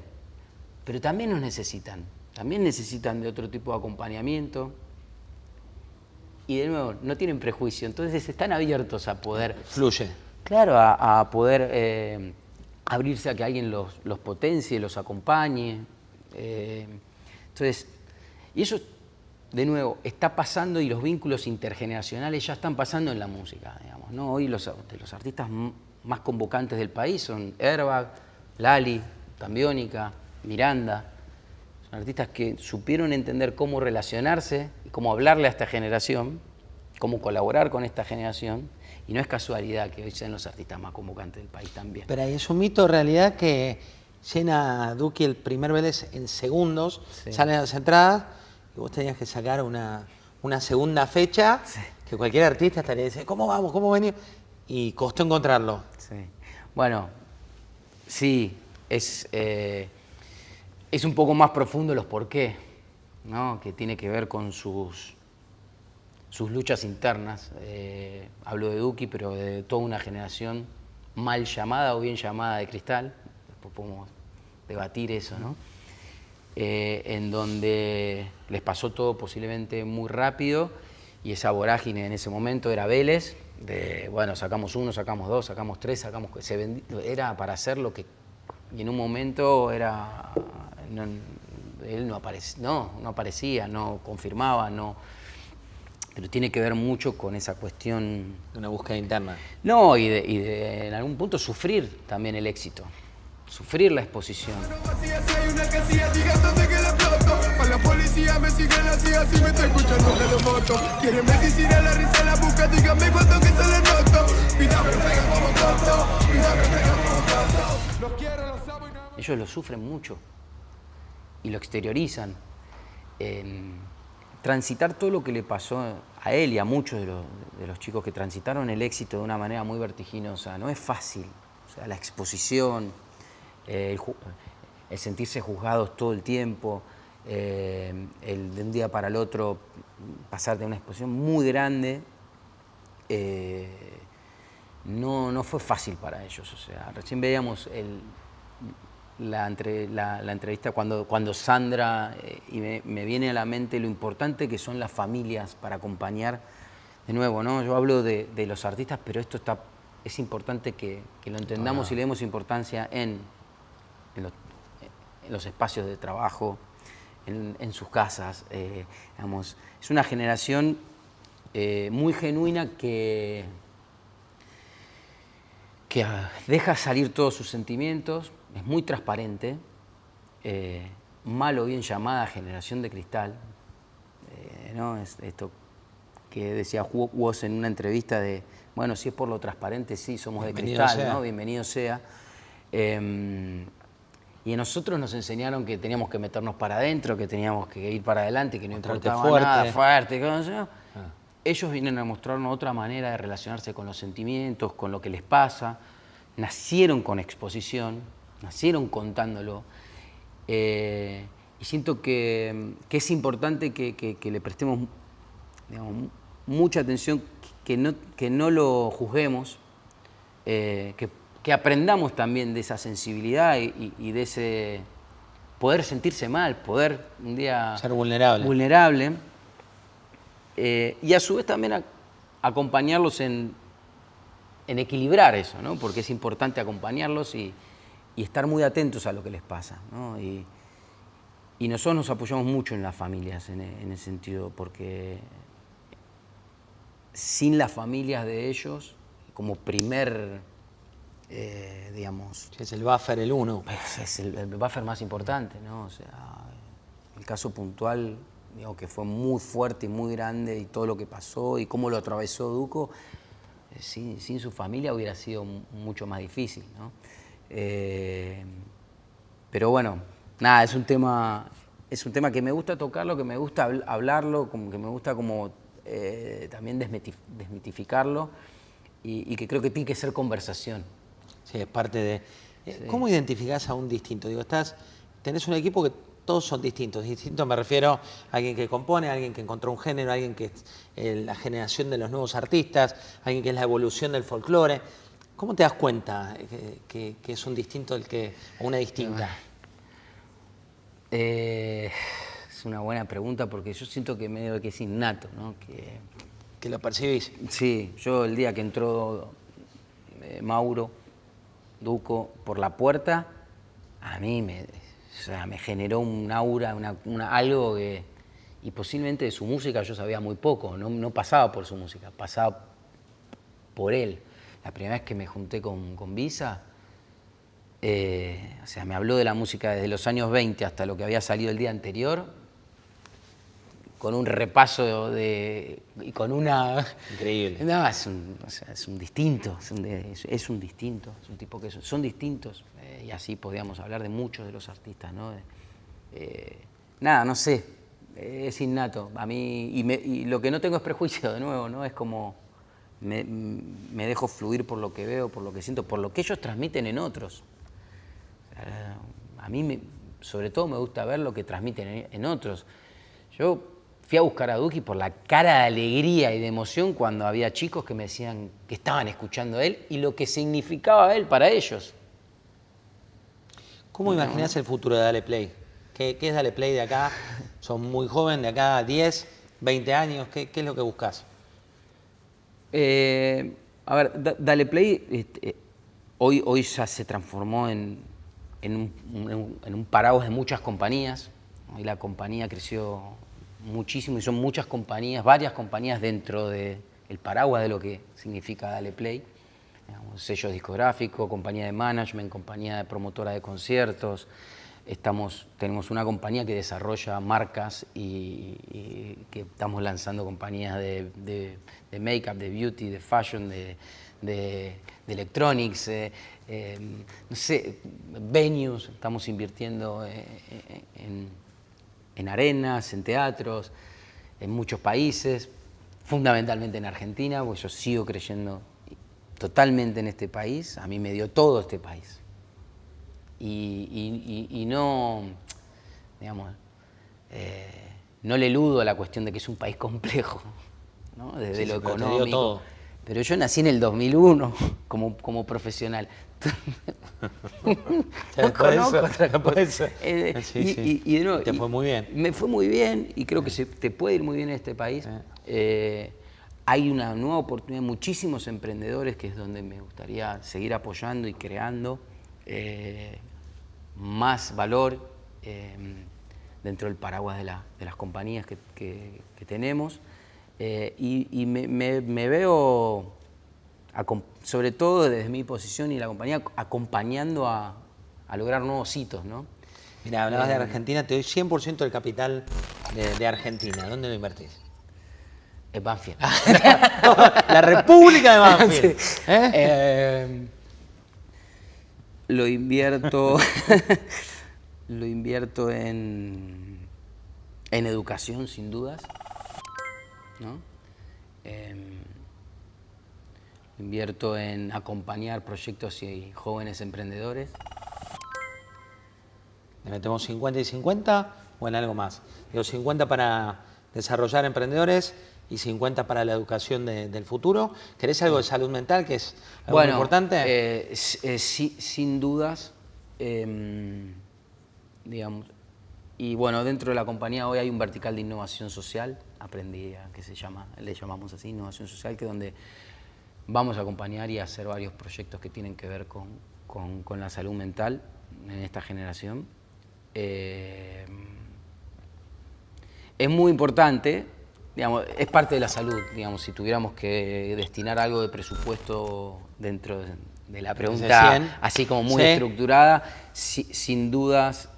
pero también nos necesitan. También necesitan de otro tipo de acompañamiento. Y de nuevo, no tienen prejuicio, entonces están abiertos a poder... Fluye. Claro, a poder abrirse a que alguien los potencie, los acompañe. Entonces, y eso, de nuevo, está pasando y los vínculos intergeneracionales ya están pasando en la música, digamos, ¿no? Hoy de los artistas más convocantes del país son Airbag, Lali, Tambiónica, Miranda. Son artistas que supieron entender cómo relacionarse y cómo hablarle a esta generación, cómo colaborar con esta generación, y no es casualidad que hoy sean los artistas más convocantes del país también. Pero es un mito de realidad que llena Duki el primer Vélez en segundos, sí. Salen las entradas y vos tenías que sacar una segunda fecha, sí. Que cualquier artista estaría diciendo, ¿cómo vamos? ¿Cómo venimos? Y costó encontrarlo. Sí. Bueno, sí, es un poco más profundo los por qué, ¿no? Que tiene que ver con sus luchas internas. Hablo de Duki, pero de toda una generación mal llamada o bien llamada de Cristal. Después podemos debatir eso, ¿no? En donde les pasó todo posiblemente muy rápido y esa vorágine en ese momento era Vélez, de, bueno, sacamos uno, sacamos dos, sacamos tres, era para hacer lo que... Y en un momento era... él no aparecía, no confirmaba, no... Pero tiene que ver mucho con esa cuestión... De una búsqueda interna. No, y de en algún punto sufrir también el éxito. Sufrir la exposición. La policía me sigue la CIA, si me está escuchando que lo moto. Quieren medicina, la risa, la busca, díganme cuánto que se le noto. Vida me pega como tonto, vida me pega como tonto. Los quiero, los amo y no... Ellos lo sufren mucho y lo exteriorizan. Transitar todo lo que le pasó a él y a muchos de los chicos que transitaron el éxito de una manera muy vertiginosa no es fácil. O sea, la exposición, el sentirse juzgados todo el tiempo, el de un día para el otro pasar de una exposición muy grande, no fue fácil para ellos. O sea, recién veíamos la entrevista cuando Sandra, y me viene a la mente lo importante que son las familias para acompañar. De nuevo, ¿no? Yo hablo de los artistas, pero esto es importante que lo entendamos y le demos importancia en los espacios de trabajo, en sus casas. Digamos, es una generación muy genuina que deja salir todos sus sentimientos, es muy transparente, mal o bien llamada generación de cristal, ¿no? Es esto que decía Woz en una entrevista de, bueno, si es por lo transparente, sí, somos bienvenido de cristal, ¿no? Bienvenido sea. Y a nosotros nos enseñaron que teníamos que meternos para adentro, que teníamos que ir para adelante, que no importaba nada, fuerte. Ellos vienen a mostrarnos otra manera de relacionarse con los sentimientos, con lo que les pasa. Nacieron con exposición, nacieron contándolo. Y siento que es importante que le prestemos, digamos, mucha atención, que no lo juzguemos, que aprendamos también de esa sensibilidad y de ese poder sentirse mal, poder un día... Ser vulnerable. Y a su vez también acompañarlos en equilibrar eso, ¿no? Porque es importante acompañarlos y estar muy atentos a lo que les pasa, ¿no? Y nosotros nos apoyamos mucho en las familias en ese sentido, porque sin las familias de ellos, como primer, digamos... Es el buffer, el uno. Es el buffer más importante, ¿no? O sea, el caso puntual, digo, que fue muy fuerte y muy grande, y todo lo que pasó y cómo lo atravesó Duco, sin su familia hubiera sido mucho más difícil, ¿no? Pero bueno, nada, es un tema que me gusta tocarlo, que me gusta hablarlo, como que me gusta como también desmitificarlo, y que creo que tiene que ser conversación. Sí, es parte de... ¿Cómo identificás a un distinto? Digo, tenés un equipo que todos son distintos. Distinto me refiero a alguien que compone, a alguien que encontró un género, a alguien que es la generación de los nuevos artistas, a alguien que es la evolución del folclore. ¿Cómo te das cuenta que es un distinto o una distinta? Es una buena pregunta, porque yo siento que medio que es innato, ¿no? ¿Que lo percibís? Sí, yo el día que entró Mauro Duco por la puerta, a mí me generó un aura, algo que... Y posiblemente de su música yo sabía muy poco, no pasaba por su música, pasaba por él. La primera vez que me junté con Visa, o sea, me habló de la música desde los años 20 hasta lo que había salido el día anterior, con un repaso y con una... Increíble. No, es un distinto, es un distinto, es un tipo que son distintos, y así podíamos hablar de muchos de los artistas, ¿no? Nada, no sé, es innato. A mí, y lo que no tengo es prejuicio, de nuevo, ¿no? Es como... Me dejo fluir por lo que veo, por lo que siento, por lo que ellos transmiten en otros. A mí, sobre todo, me gusta ver lo que transmiten en otros. Yo fui a buscar a Duki por la cara de alegría y de emoción cuando había chicos que me decían que estaban escuchando a él y lo que significaba él para ellos. ¿Cómo imaginás el futuro de Dale Play? ¿Qué es Dale Play de acá? Son muy joven, de acá a 10, 20 años. ¿Qué es lo que buscas? A ver, Dale Play hoy ya se transformó en un paraguas de muchas compañías. Hoy la compañía creció muchísimo y son muchas compañías, varias compañías dentro del paraguas de lo que significa Dale Play. Digamos, sello discográfico, compañía de management, compañía de promotora de conciertos. Tenemos una compañía que desarrolla marcas y que estamos lanzando compañías de make-up, de beauty, de fashion, de electronics, no sé, venues. Estamos invirtiendo en arenas, en teatros, en muchos países, fundamentalmente en Argentina, porque yo sigo creyendo totalmente en este país. A mí me dio todo este país. Y no, digamos, no le eludo a la cuestión de que es un país complejo, ¿no? Desde lo económico. Todo. Pero yo nací en el 2001 como profesional. No conozco otra cosa. Y de nuevo, te fue muy bien. Me fue muy bien y creo que te puede ir muy bien en este país. Hay una nueva oportunidad, muchísimos emprendedores, que es donde me gustaría seguir apoyando y creando más valor dentro del paraguas de las compañías que tenemos. Y me veo, sobre todo desde mi posición y la compañía, acompañando a lograr nuevos hitos, ¿no? Mira, hablabas de Argentina, te doy 100% del capital de Argentina. ¿Dónde lo invertís? En Banfield. La República de Banfield. Sí. Lo invierto en educación, sin dudas, ¿no? Invierto en acompañar proyectos y jóvenes emprendedores. ¿Le metemos 50 y 50 o en algo más? Digo, 50 para desarrollar emprendedores y 50 para la educación del futuro. ¿Querés algo de salud mental, que es algo muy importante? Sí, sin dudas, digamos. Y bueno, dentro de la compañía hoy hay un vertical de innovación social, le llamamos así, innovación social, que es donde vamos a acompañar y a hacer varios proyectos que tienen que ver con la salud mental en esta generación. Es muy importante digamos, es parte de la salud, digamos, si tuviéramos que destinar algo de presupuesto dentro de la pregunta, así como muy estructurada, sin dudas,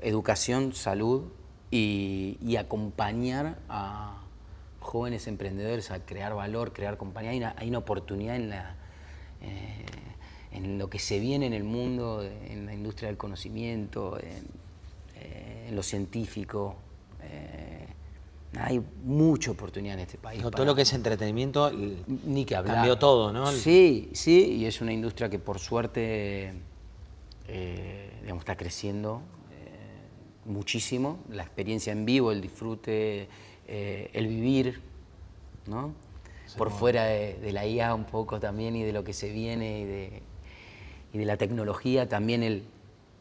educación, salud y acompañar a jóvenes emprendedores a crear valor, crear compañía. Hay una oportunidad en lo que se viene en el mundo, en la industria del conocimiento, en lo científico. Hay mucha oportunidad en este país. No, todo lo que es entretenimiento ni que hablar. Cambió todo, ¿no? Sí, y es una industria que por suerte digamos, está creciendo muchísimo. La experiencia en vivo, el disfrute, el vivir, ¿no? Por fuera de la IA un poco también y de lo que se viene y de la tecnología, también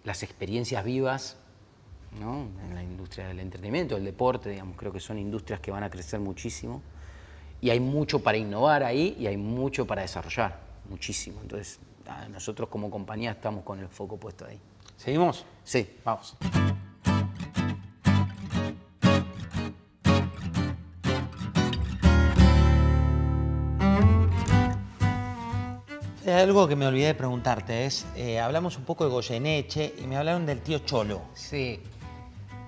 las experiencias vivas, ¿no? En la industria del entretenimiento, el deporte, digamos, creo que son industrias que van a crecer muchísimo y hay mucho para innovar ahí y hay mucho para desarrollar, muchísimo. Entonces, nosotros como compañía estamos con el foco puesto ahí. ¿Seguimos? Sí, vamos. Algo que me olvidé de preguntarte hablamos un poco de Goyeneche y me hablaron del tío Cholo. Sí.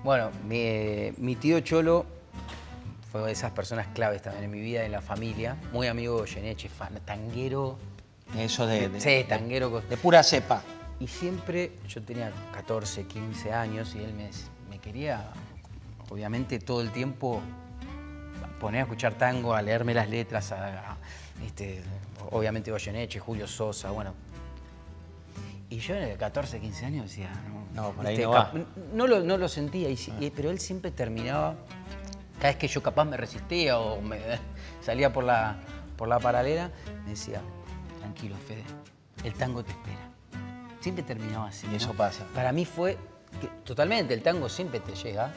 Bueno, mi tío Cholo fue de esas personas claves también en mi vida y en la familia. Muy amigo de Goyeneche, tanguero. Eso sí, tanguero. De pura cepa. Y siempre, yo tenía 14, 15 años y él me quería, obviamente, todo el tiempo poner a escuchar tango, a leerme las letras, obviamente Goyeneche, Julio Sosa, bueno. Y yo en 14, 15 años decía, no, por ahí no va. No lo sentía, pero él siempre terminaba, cada vez que yo capaz me resistía o me salía por la paralela, me decía, tranquilo, Fede, el tango te espera. Siempre terminaba así. Y eso pasa. Para mí fue, totalmente, el tango siempre te llega.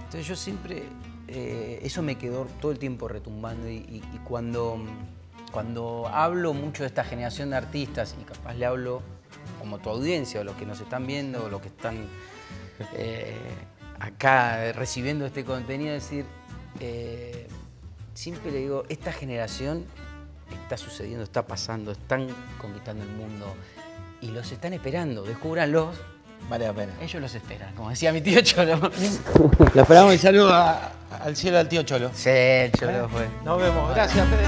Entonces yo siempre, eso me quedó todo el tiempo retumbando y cuando hablo mucho de esta generación de artistas y capaz le hablo como tu audiencia o los que nos están viendo o los que están acá recibiendo este contenido, es decir, siempre le digo, esta generación está sucediendo, está pasando, están conquistando el mundo y los están esperando, descúbranlos. Vale la pena. Ellos los esperan, como decía mi tío Cholo. Lo esperamos y saludo al cielo del tío Cholo. Sí, el Cholo fue. Nos vemos. Gracias, Fede.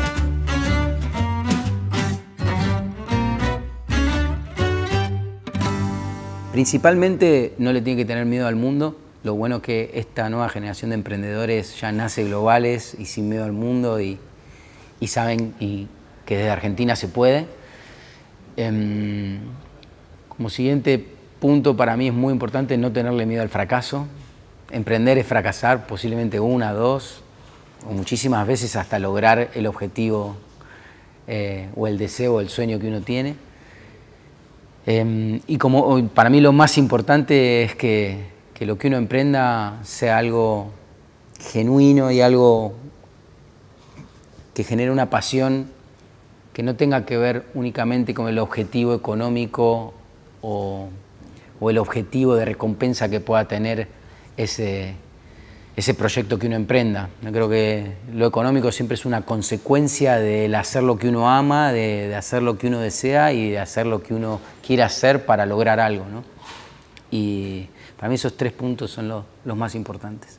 Principalmente no le tiene que tener miedo al mundo. Lo bueno es que esta nueva generación de emprendedores ya nace globales y sin miedo al mundo y saben que desde Argentina se puede. Como siguiente punto para mí es muy importante no tenerle miedo al fracaso. Emprender es fracasar posiblemente 1, 2 o muchísimas veces hasta lograr el objetivo o el deseo o el sueño que uno tiene. Y como para mí lo más importante es que lo que uno emprenda sea algo genuino y algo que genere una pasión que no tenga que ver únicamente con el objetivo económico o el objetivo de recompensa que pueda tener ese proyecto que uno emprenda. Yo creo que lo económico siempre es una consecuencia del hacer lo que uno ama, de hacer lo que uno desea y de hacer lo que uno quiere hacer para lograr algo, ¿no? Y para mí esos 3 puntos son los más importantes.